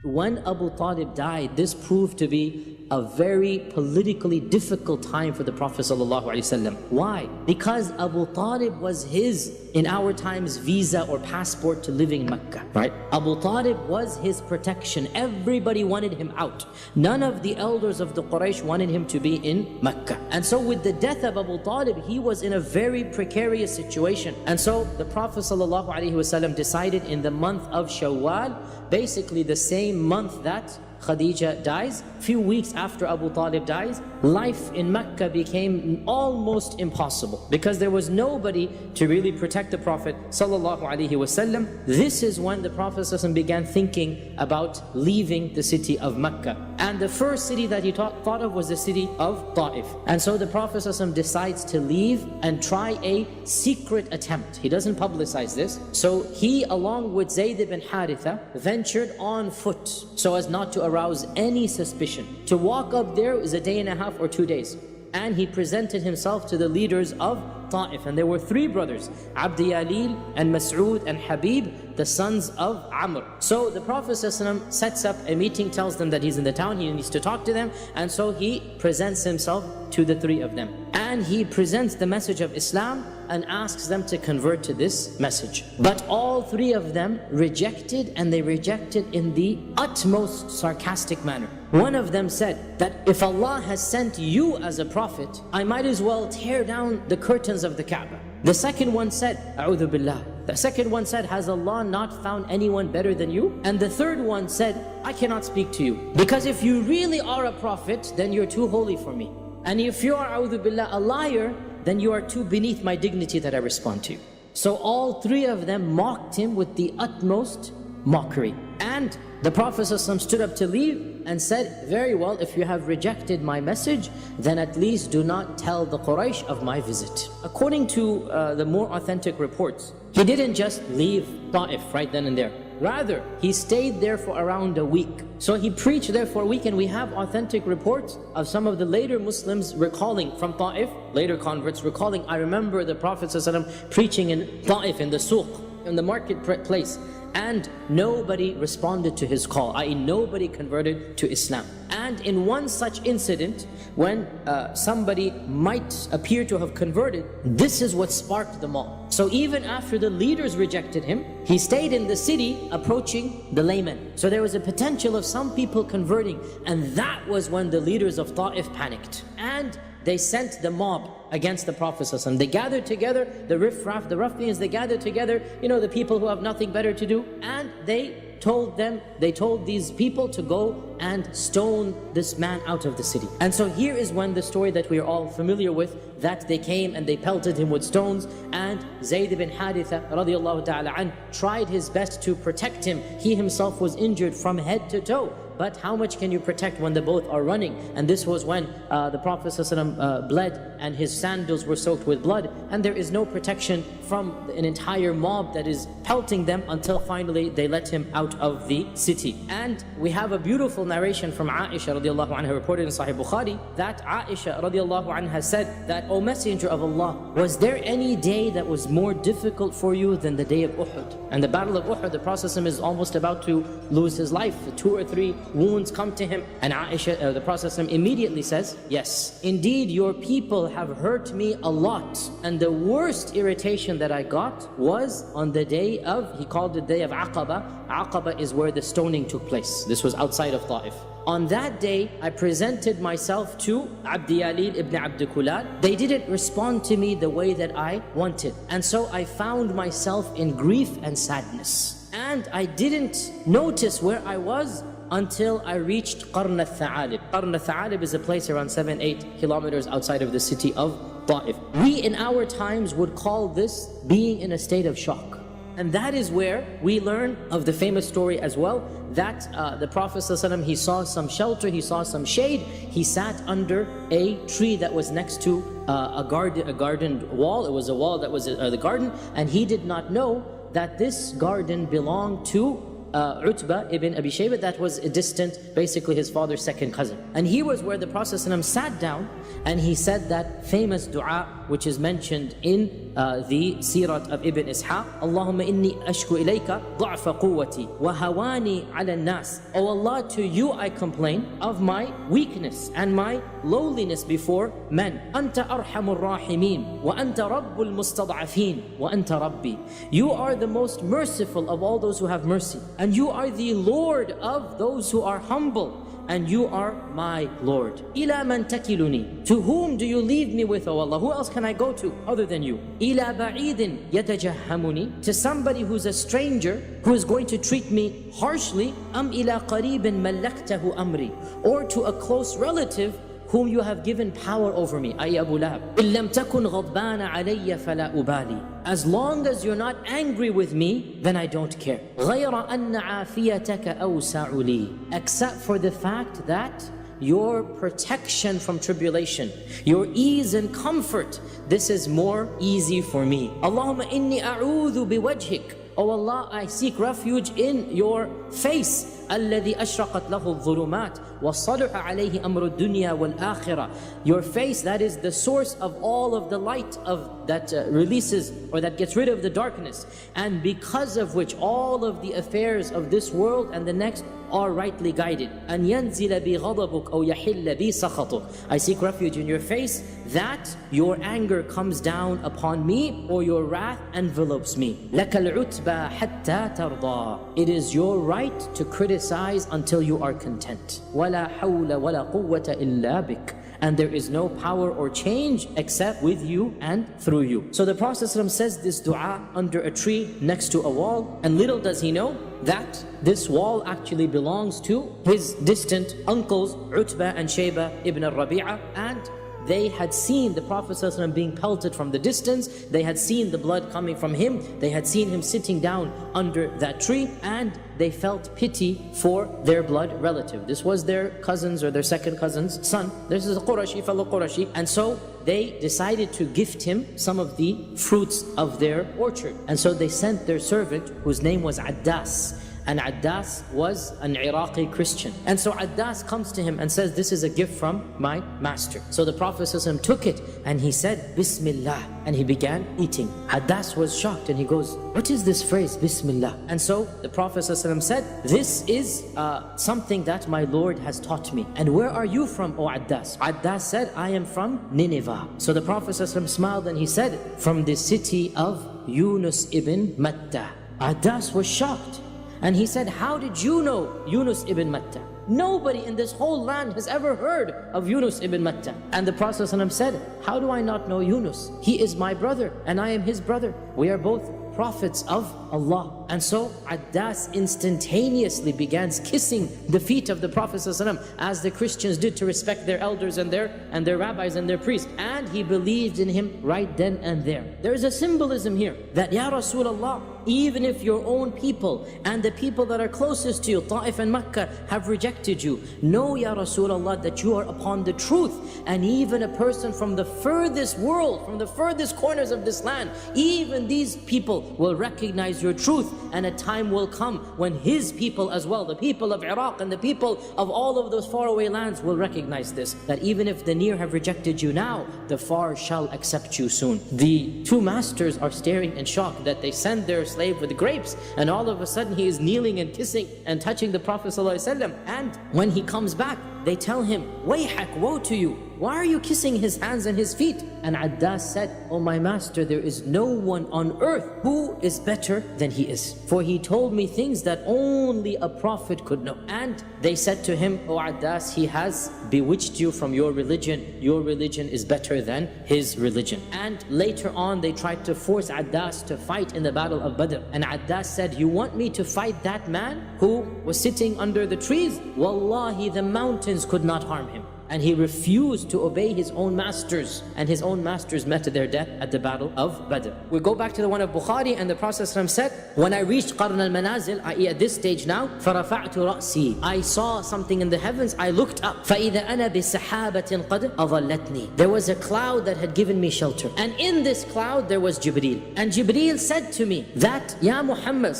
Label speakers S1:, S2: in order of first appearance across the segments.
S1: When Abu Talib died, this proved to be a very politically difficult time for the Prophet ﷺ. Why? Because Abu Talib was his, in our times, visa or passport to living Mecca, right? Abu Talib was his protection. Everybody wanted him out. None of the elders of the Quraysh wanted him to be in Mecca. And so with the death of Abu Talib, he was in a very precarious situation. And so the Prophet ﷺ decided in the month of Shawwal, basically the same month that Khadija dies, few weeks after Abu Talib dies, life in Mecca became almost impossible because there was nobody to really protect the Prophet ﷺ. This is when the Prophet ﷺ began thinking about leaving the city of Mecca. And the first city that he thought of was the city of Taif. And so the Prophet ﷺ decides to leave and try a secret attempt. He doesn't publicize this. So he, along with Zayd ibn Haritha, ventured on foot so as not to arouse any suspicion. To walk up there is a day and a half or 2 days. And he presented himself to the leaders of Taif. And there were 3 brothers, Abd Yalil and Mas'ud and Habib, the sons of Amr. So the Prophet ﷺ sets up a meeting, tells them that he's in the town, he needs to talk to them. And so he presents himself to the 3 of them. And he presents the message of Islam and asks them to convert to this message. But all 3 of them rejected, and they rejected in the utmost sarcastic manner. One of them said that if Allah has sent you as a prophet, I might as well tear down the curtains of the Kaaba. The second one said, A'udhu Billah. The second one said, has Allah not found anyone better than you? And the third one said, I cannot speak to you, because if you really are a prophet, then you're too holy for me. And if you are, A'udhu Billah, a liar, then you are too beneath my dignity that I respond to you. So all 3 of them mocked him with the utmost mockery. And the Prophet ﷺ stood up to leave and said, very well, if you have rejected my message, then at least do not tell the Quraysh of my visit. According to the more authentic reports, he didn't just leave Taif right then and there. Rather, he stayed there for around a week. So he preached there for a week, and we have authentic reports of some of the later Muslims recalling from Taif, later converts recalling, I remember the Prophet ﷺ preaching in Taif, in the suq, in the marketplace, and nobody responded to his call, i.e. nobody converted to Islam. And in one such incident, when somebody might appear to have converted, this is what sparked them all. So even after the leaders rejected him, he stayed in the city approaching the laymen. So there was a potential of some people converting, and that was when the leaders of Taif panicked. And they sent the mob against the Prophet ﷺ. They gathered together, the riffraff, the ruffians, they gathered together, the people who have nothing better to do, and they told these people to go and stone this man out of the city. And so here is when the story that we are all familiar with, that they came and they pelted him with stones, and Zayd ibn Haritha radiallahu ta'ala an tried his best to protect him. He himself was injured from head to toe. But how much can you protect when they both are running? And this was when the Prophet ﷺ bled and his sandals were soaked with blood, and there is no protection from an entire mob that is pelting them until finally they let him out of the city. And we have a beautiful narration from Aisha radiallahu anha reported in Sahih Bukhari, that Aisha radiallahu anha said that, O Messenger of Allah, was there any day that was more difficult for you than the day of Uhud? And the battle of Uhud, the Prophet ﷺ is almost about to lose his life. 2 or 3 wounds come to him, and Aisha, the Prophet ﷺ immediately says, yes, indeed your people have hurt me a lot, and the worst irritation that I got was on the day of, he called it the day of Aqaba. Aqaba is where the stoning took place. This was outside of Taif. On that day, I presented myself to Abd Yalil ibn Abd Kulal. They didn't respond to me the way that I wanted. And so I found myself in grief and sadness. And I didn't notice where I was until I reached Qarn al-Tha'alib. Qarn al-Tha'alib is a place around 7-8 kilometers outside of the city of Taif. We in our times would call this being in a state of shock. And that is where we learn of the famous story as well, that the Prophet ﷺ, he saw some shelter, he saw some shade, he sat under a tree that was next to a garden wall. It was a wall that was the garden, and he did not know that this garden belonged to Utbah ibn Abi Shaybah, that was a distant, basically his father's second cousin. And he was where the Prophet ﷺ sat down and he said that famous dua which is mentioned in the Sira of Ibn Ishaq. Allahumma inni ashku ilayka du'fa quwwati wa hawani ala nas. Oh Allah, to you I complain of my weakness and my lowliness before men. Anta arhamur rahimin wa anta rabbul mustad'afin wa anta rabbi. You are the most merciful of all those who have mercy, and you are the Lord of those who are humble, and you are my Lord. Ila man takiluni. To whom do you leave me with, O Allah? Who else can I go to other than you? Ila ba'idin yatajahhamuni. To somebody who's a stranger, who is going to treat me harshly. Am ila qaribin mallaktahu amri. Or to a close relative whom you have given power over me, ay Abu Lahab. إِن لَمْ تَكُنْ غَضْبَانَ عَلَيَّ فَلَا أُبَالِي. As long as you're not angry with me, then I don't care. غَيْرَ أَنَّ عَافِيَتَكَ أَوْسَعُ لِي. Except for the fact that your protection from tribulation, your ease and comfort, this is more easy for me. Allahumma inni a'udhu biwajhik. Oh Allah, I seek refuge in your face. الذي أشرقت له الظلمات وصلح عليه أمر الدنيا والآخرة. Your face, that is the source of all of the light of that releases or that gets rid of the darkness, and because of which all of the affairs of this world and the next are rightly guided. أن ينزل بي غضبك أو يحل بي سخطك. I seek refuge in your face that your anger comes down upon me or your wrath envelopes me. لك العتبى حتى ترضى. It is your right to criticize until you are content. ولا حول ولا قوة إلا بك. And there is no power or change except with you and through you. So the Prophet ﷺ says this dua under a tree next to a wall, and little does he know that this wall actually belongs to his distant uncles Utbah and Shaybah ibn al-Rabi'ah, and they had seen the Prophet ﷺ being pelted from the distance. They had seen the blood coming from him. They had seen him sitting down under that tree, and they felt pity for their blood relative. This was their cousin's or their second cousin's son. This is a Qurashi, fellow Qurashi. And so they decided to gift him some of the fruits of their orchard. And so they sent their servant, whose name was Addas. And Addas was an Iraqi Christian. And so Addas comes to him and says, this is a gift from my master. So the Prophet ﷺ took it and he said, Bismillah. And he began eating. Addas was shocked and he goes, what is this phrase, Bismillah? And so the Prophet ﷺ said, this is something that my Lord has taught me. And where are you from, O Addas? Addas said, I am from Nineveh. So the Prophet ﷺ smiled and he said, from the city of Yunus ibn Matta. Addas was shocked. And he said, how did you know Yunus ibn Matta? Nobody in this whole land has ever heard of Yunus ibn Matta. And the Prophet ﷺ said, how do I not know Yunus? He is my brother and I am his brother. We are both prophets of Allah. And so Addas instantaneously began kissing the feet of the Prophet ﷺ, as the Christians did to respect their elders and their rabbis and their priests. And he believed in him right then and there. There is a symbolism here that, Ya Rasulullah, even if your own people and the people that are closest to you, Taif and Makkah, have rejected you, know, Ya Rasulullah, that you are upon the truth. And even a person from the furthest world, from the furthest corners of this land, even these people will recognize your truth. And a time will come when his people as well, the people of Iraq and the people of all of those faraway lands, will recognize this, that even if the near have rejected you now, the far shall accept you soon. The two masters are staring in shock that they send their slave with grapes, and all of a sudden he is kneeling and kissing and touching the Prophet ﷺ. And when he comes back, they tell him, Wayhak, woe to you. Why are you kissing his hands and his feet? And Addas said, oh my master, there is no one on earth who is better than he is. For he told me things that only a prophet could know. And they said to him, oh Addas, he has bewitched you from your religion. Your religion is better than his religion. And later on, they tried to force Addas to fight in the battle of Badr. And Addas said, you want me to fight that man who was sitting under the trees? Wallahi, the mountains could not harm him. and he refused to obey his own masters, and his own masters met to their death at the battle of Badr. We go back to the one of Bukhari, and the Prophet said, when I reached Qarn al-Manazil, i.e. at this stage now, فَرَفَعْتُ رَأْسِي, I saw something in the heavens, I looked up. فَإِذَا أَنَا بِسَحَابَةٍ قَدْ أَظَلَّتْنِي, there was a cloud that had given me shelter, and in this cloud there was Jibreel. And Jibreel said to me that, Ya Muhammad,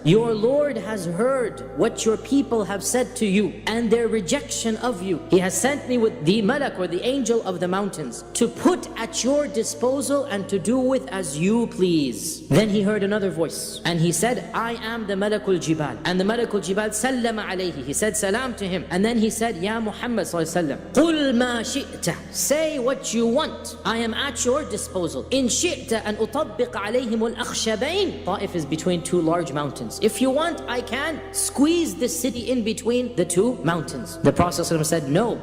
S1: your Lord has heard what your people have said to you and their rejection of you. He has sent me with the malak, or the angel of the mountains, to put at your disposal and to do with as you please. Then he heard another voice, and he said, I am the Malakul Jibal. And the Malakul Jibal sallama alayhi, he said salam to him. And then he said, Ya Muhammad قُلْ مَا شِئْتَ, say what you want, I am at your disposal. إِن شِئْتَ أَنْ أُطَبِّقَ عَلَيْهِمُ الْأَخْشَبَيْنِ, Taif is between two large mountains. If you want, I can squeeze this city in between the two mountains. The Prophet said, no,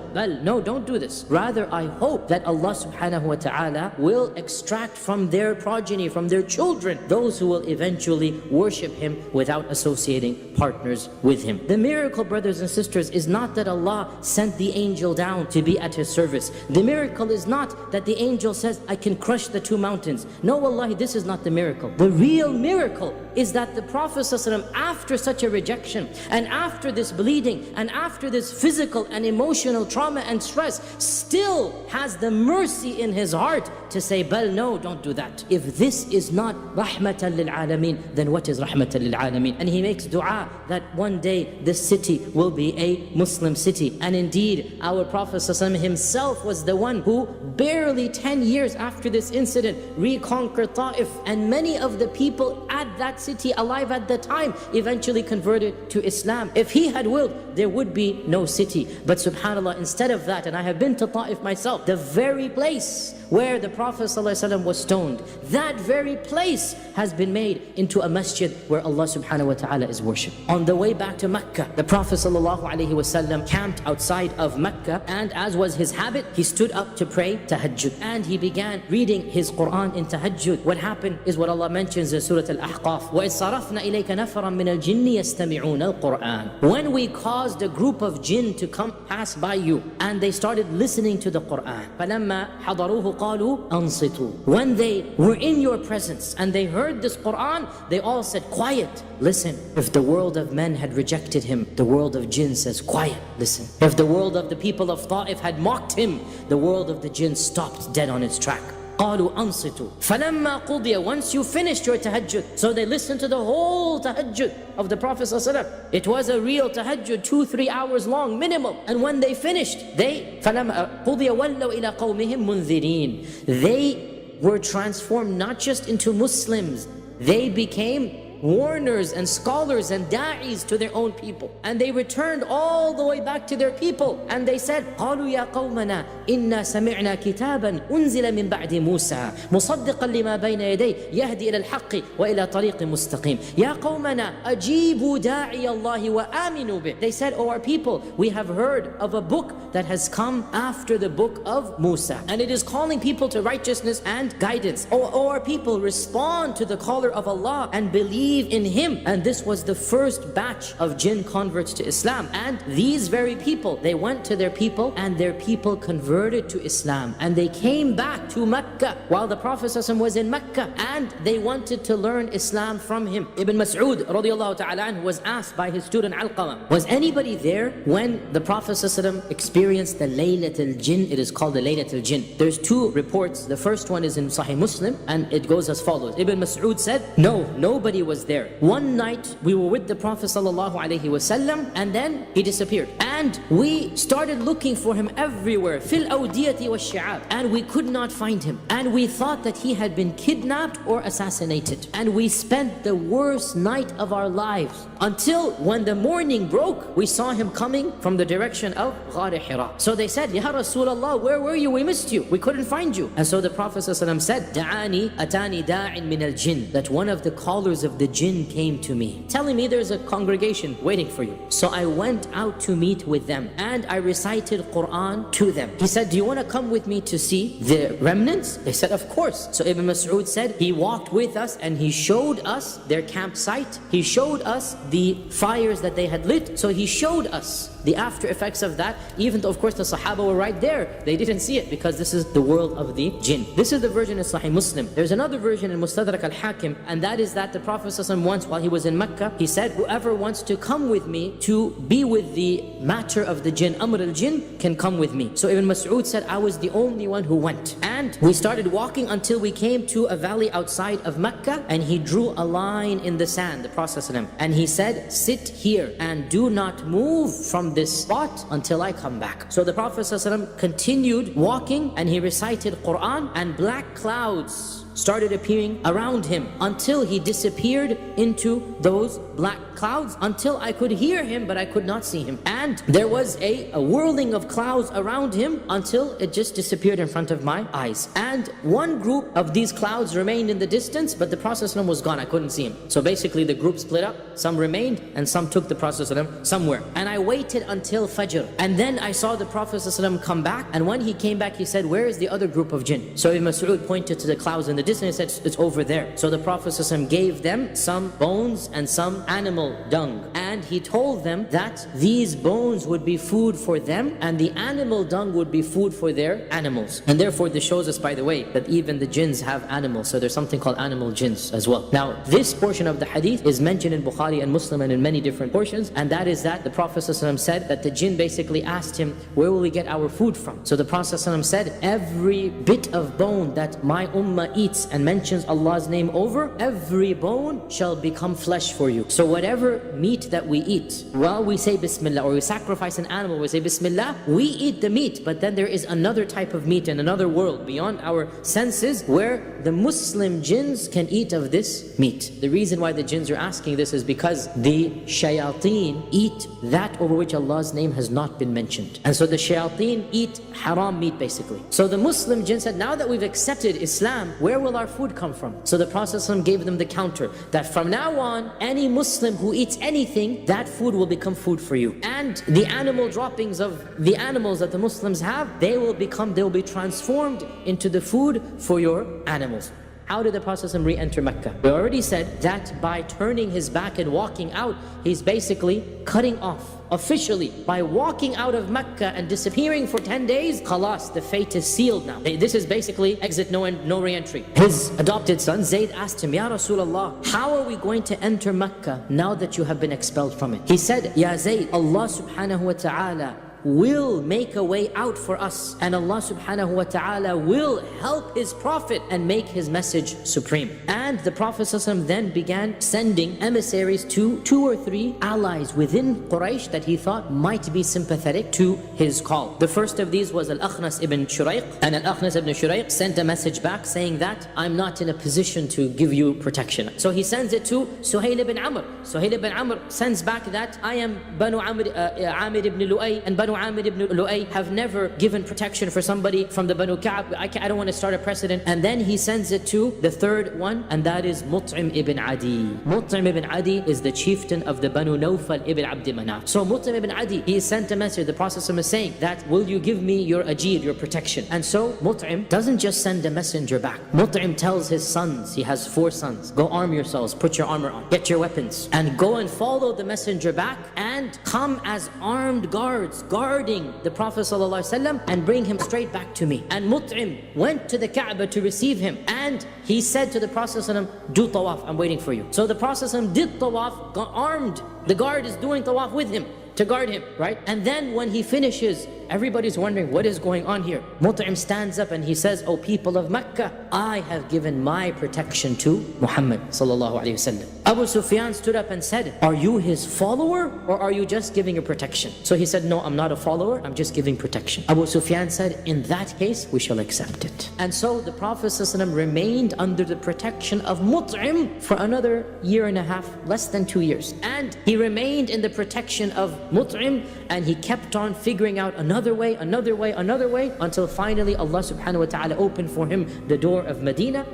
S1: don't do this. Rather, I hope that Allah subhanahu wa ta'ala will extract from their progeny, from their children, those who will eventually worship Him without associating partners with Him. The miracle, brothers and sisters, is not that Allah sent the angel down to be at His service. The miracle is not that the angel says, I can crush the two mountains. No, wallahi, this is not the miracle. The real miracle is that the Prophet ﷺ, after such a rejection, and after this bleeding, and after this physical and emotional trauma and stress, still has the mercy in his heart to say, Bal, no, don't do that. If this is not rahmatan lil alameen, then what is rahmatan lil alameen? And he makes dua that one day this city will be a Muslim city. And indeed, our Prophet ﷺ himself was the one who barely 10 years after this incident reconquered Taif, and many of the people at that city alive at the time eventually converted to Islam. If he had willed, there would be no city. But subhanAllah, instead of that, and I have been to Taif myself, the very place where the Prophet ﷺ was stoned, that very place has been made into a masjid where Allah subhanahu wa ta'ala is worshipped. On the way back to Mecca, the Prophet ﷺ camped outside of Mecca, and as was his habit, he stood up to pray tahajjud, and he began reading his Quran in tahajjud. What happened is what Allah mentions in Surah Al-Ahqaf, وَإِذْ صَرَفْنَا إِلَيْكَ نَفَرًا مِنَ الْجِنِّ يَسْتَمِعُونَ الْقُرْآنَ, when we caused a group of jinn to come pass by you, and they started listening to the Quran. فَلَمَّا حَضَرُوهُ قَالُوا أَنصِتُوا, when they were in your presence and they heard this Quran, they all said, quiet, listen. If the world of men had rejected him, the world of jinn says, quiet, listen. If the world of the people of Taif had mocked him, the world of the jinn stopped dead on its track. قالوا أنصتوا فلما قضي, once you finished your tahajjud. So they listened to the whole tahajjud of the Prophet ﷺ. It was a real tahajjud, 2-3 hours long minimum. And when they finished, they فلما قضي ولوا إلى قومهم منذرين, they were transformed not just into Muslims, they became warners and scholars and da'is to their own people. And they returned all the way back to their people, and they said, قالوا يا قومنا إنا سمعنا كتابا أنزل من بعد موسى مصدقا لما بين يديه يهدي إلى الحق وإلى طريق مستقيم يا قومنا أجيبوا داعي الله وآمنوا به. They said, oh our people, we have heard of a book that has come after the book of Musa, and it is calling people to righteousness and guidance. Oh our people, respond to the caller of Allah and believe in him. And this was the first batch of jinn converts to Islam. And these very people, they went to their people, and their people converted to Islam, and they came back to Mecca while the Prophet ﷺ was in Mecca, and they wanted to learn Islam from him. Ibn Mas'ud radiallahu ta'ala anhu was asked by his student Alqamah, was anybody there when the Prophet ﷺ experienced the Laylat al-Jinn? It is called the Laylat al-Jinn. There's two reports. The first one is in Sahih Muslim, and it goes as follows. Ibn Mas'ud said, no, nobody was there. One night we were with the Prophet ﷺ, and then he disappeared, and we started looking for him everywhere, fil awdiyati wa shi'ab, and we could not find him, and we thought that he had been kidnapped or assassinated, and we spent the worst night of our lives until when the morning broke, we saw him coming from the direction of Ghar Hira. So they said, Ya Rasulullah, where were you? We missed you, we couldn't find you. And so the Prophet ﷺ said, Atani da'in min al-jinn, that one of the callers of the the jinn came to me, telling me there's a congregation waiting for you. So I went out to meet with them, and I recited Quran to them. He said, do you want to come with me to see the remnants? They said, of course. So Ibn Mas'ud said, he walked with us and he showed us their campsite. He showed us the fires that they had lit. So he showed us the after effects of that, even though of course the Sahaba were right there. They didn't see it because this is the world of the jinn. This is the version in Sahih Muslim. There's another version in Mustadrak al-Hakim, and that is that the Prophet ﷺ once, while he was in Mecca, he said, whoever wants to come with me to be with the matter of the jinn, Amr al-Jinn, can come with me. So Ibn Mas'ud said, I was the only one who went. And we started walking until we came to a valley outside of Mecca, and he drew a line in the sand, the Prophet ﷺ, and he said, sit here and do not move from this spot until I come back. So the Prophet ﷺ continued walking, and he recited Quran, and black clouds started appearing around him until he disappeared into those black clouds, until I could hear him but I could not see him. And there was a whirling of clouds around him until it just disappeared in front of my eyes. And one group of these clouds remained in the distance, but the Prophet ﷺ was gone. I couldn't see him. So basically the group split up. Some remained and some took the Prophet ﷺ somewhere. And I waited until Fajr, and then I saw the Prophet ﷺ come back, and when he came back he said, where is the other group of jinn? So Ibn Mas'ud pointed to the clouds in the distance and said, it's over there. So the Prophet ﷺ gave them some bones and some animal dung, and he told them that these bones would be food for them and the animal dung would be food for their animals. And therefore this shows us, by the way, that even the jinns have animals. So there's something called animal jinns as well. Now this portion of the hadith is mentioned in Bukhari and Muslim and in many different portions, and that is that the Prophet ﷺ said that the jinn basically asked him, where will we get our food from? So the Prophet ﷺ said, every bit of bone that my ummah eats and mentions Allah's name over, every bone shall become flesh for you. So whatever meat that we eat, while we say Bismillah, or we sacrifice an animal, we say Bismillah, we eat the meat, but then there is another type of meat in another world beyond our senses where the Muslim jinns can eat of this meat. The reason why the jinns are asking this is because the shayateen eat that over which Allah's name has not been mentioned. And so the shayateen eat haram meat basically. So the Muslim jinn said, now that we've accepted Islam, where will our food come from? So the Prophet ﷺ gave them the counter, that from now on, any Muslim who eats anything, that food will become food for you. And the animal droppings of the animals that the Muslims have, they will be transformed into the food for your animals. How did the Prophet ﷺ re-enter Mecca? We already said that by turning his back and walking out, he's basically cutting off. Officially, by walking out of Mecca and disappearing for 10 days, khalas, the fate is sealed now. This is basically exit, no re-entry. His adopted son, Zayd, asked him, Ya Rasulullah, how are we going to enter Mecca now that you have been expelled from it? He said, Ya Zayd, Allah subhanahu wa ta'ala will make a way out for us, and Allah subhanahu wa ta'ala will help His Prophet and make his message supreme. And the Prophet ﷺ then began sending emissaries to 2 or 3 allies within Quraysh that he thought might be sympathetic to his call. The first of these was Al-Akhnas ibn Shurayq, and Al-Akhnas ibn Shurayq sent a message back saying that I'm not in a position to give you protection. So he sends it to Suhayl ibn Amr. Suhayl ibn Amr sends back that I am Banu Amir ibn Lu'ay, and Banu Amir ibn Lu'ay have never given protection for somebody from the Banu Ka'b. I don't want to start a precedent. And then he sends it to the third one, and that is Mut'im ibn Adi. Mut'im ibn Adi is the chieftain of the Banu Nawfal ibn Abd Manaf. So Mut'im ibn Adi, he sent a message. The Prophet is saying that, will you give me your ajir, your protection? And so Mut'im doesn't just send a messenger back. Mut'im tells his sons, he has 4 sons, go arm yourselves, put your armor on, get your weapons, and go and follow the messenger back, and come as armed guards, guarding the Prophet ﷺ, and bring him straight back to me. And Mut'im went to the Kaaba to receive him, and he said to the Prophet ﷺ, do tawaf, I'm waiting for you. So the Prophet ﷺ did tawaf, got armed. The guard is doing tawaf with him to guard him, right? And then when he finishes, everybody's wondering what is going on here. Mut'im stands up and he says, O people of Mecca, I have given my protection to Muhammad sallallahu alaihi wasallam. Abu Sufyan stood up and said, are you his follower, or are you just giving a protection? So he said, no, I'm not a follower, I'm just giving protection. Abu Sufyan said, in that case, we shall accept it. And so the Prophet ﷺ remained under the protection of Mut'im for another 1.5 years, less than 2 years. And he remained in the protection of Mut'im, and he kept on figuring out another way, until finally Allah subhanahu wa ta'ala opened for him the door of Medina.